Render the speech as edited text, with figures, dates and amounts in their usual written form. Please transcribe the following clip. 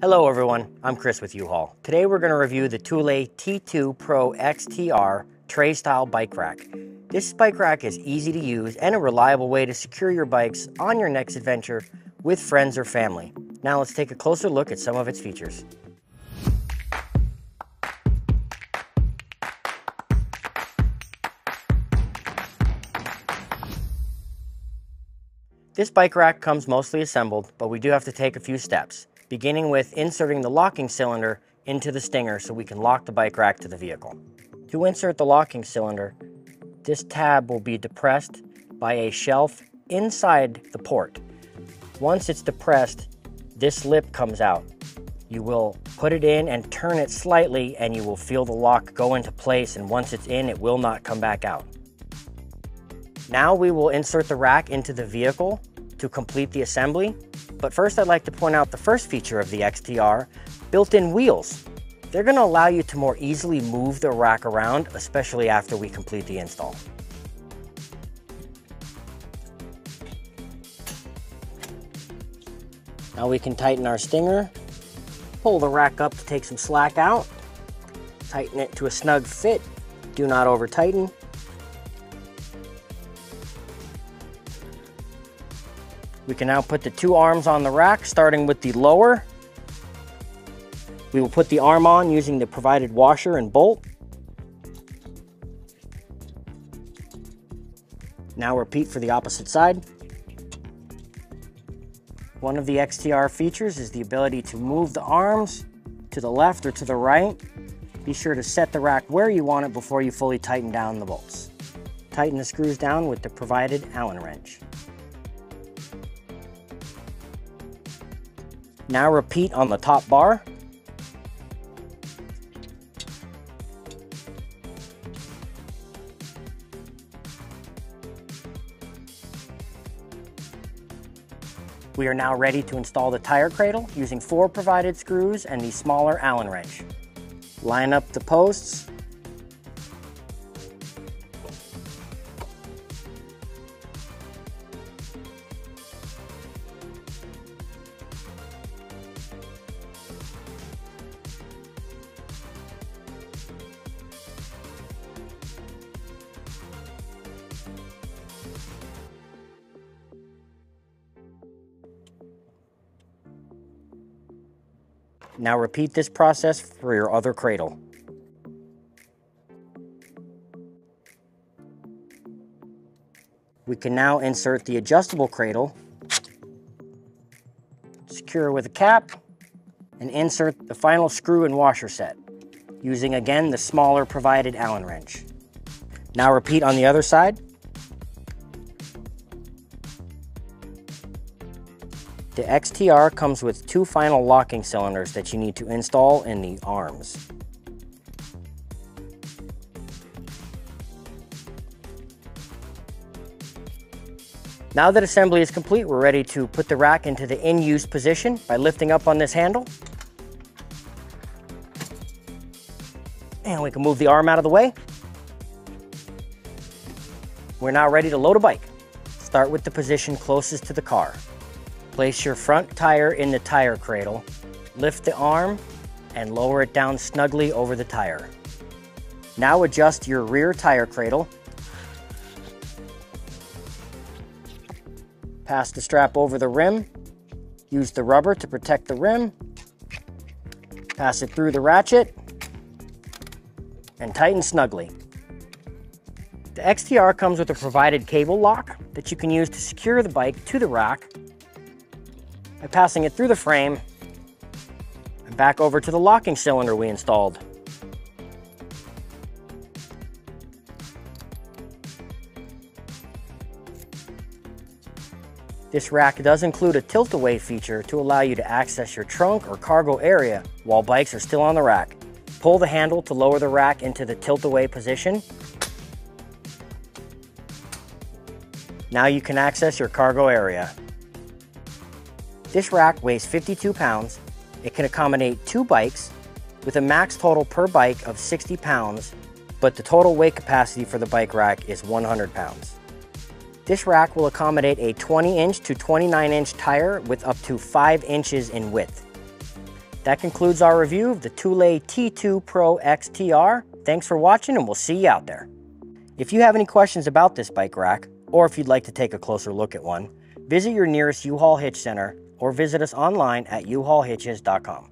Hello everyone, I'm Chris with U-Haul. Today we're going to review the Thule T2 PRO XTR tray style bike rack. This bike rack is easy to use and a reliable way to secure your bikes on your next adventure with friends or family. Now let's take a closer look at some of its features. This bike rack comes mostly assembled, but we do have to take a few steps, beginning with inserting the locking cylinder into the stinger so we can lock the bike rack to the vehicle. To insert the locking cylinder, this tab will be depressed by a shelf inside the port. Once it's depressed, this lip comes out. You will put it in and turn it slightly and you will feel the lock go into place, and once it's in, it will not come back out. Now we will insert the rack into the vehicle to complete the assembly. But first I'd like to point out the first feature of the XTR, built-in wheels. They're going to allow you to more easily move the rack around, especially after we complete the install. Now we can tighten our stinger, pull the rack up to take some slack out, tighten it to a snug fit, do not over tighten. We can now put the two arms on the rack, starting with the lower. We will put the arm on using the provided washer and bolt. Now repeat for the opposite side. One of the XTR features is the ability to move the arms to the left or to the right. Be sure to set the rack where you want it before you fully tighten down the bolts. Tighten the screws down with the provided Allen wrench. Now repeat on the top bar. We are now ready to install the tire cradle using 4 provided screws and the smaller Allen wrench. Line up the posts. Now repeat this process for your other cradle. We can now insert the adjustable cradle, secure with a cap, and insert the final screw and washer set, using again the smaller provided Allen wrench. Now repeat on the other side. The XTR comes with 2 final locking cylinders that you need to install in the arms. Now that assembly is complete, we're ready to put the rack into the in-use position by lifting up on this handle. And we can move the arm out of the way. We're now ready to load a bike. Start with the position closest to the car. Place your front tire in the tire cradle, lift the arm, and lower it down snugly over the tire. Now adjust your rear tire cradle. Pass the strap over the rim. Use the rubber to protect the rim. Pass it through the ratchet, and tighten snugly. The XTR comes with a provided cable lock that you can use to secure the bike to the rack by passing it through the frame and back over to the locking cylinder we installed. This rack does include a tilt-away feature to allow you to access your trunk or cargo area while bikes are still on the rack. Pull the handle to lower the rack into the tilt-away position. Now you can access your cargo area. This rack weighs 52 pounds. It can accommodate 2 bikes with a max total per bike of 60 pounds, but the total weight capacity for the bike rack is 100 pounds. This rack will accommodate a 20-inch to 29-inch tire with up to 5 inches in width. That concludes our review of the Thule T2 Pro XTR. Thanks for watching, and we'll see you out there. If you have any questions about this bike rack, or if you'd like to take a closer look at one, visit your nearest U-Haul Hitch Center or visit us online at uhaulhitches.com.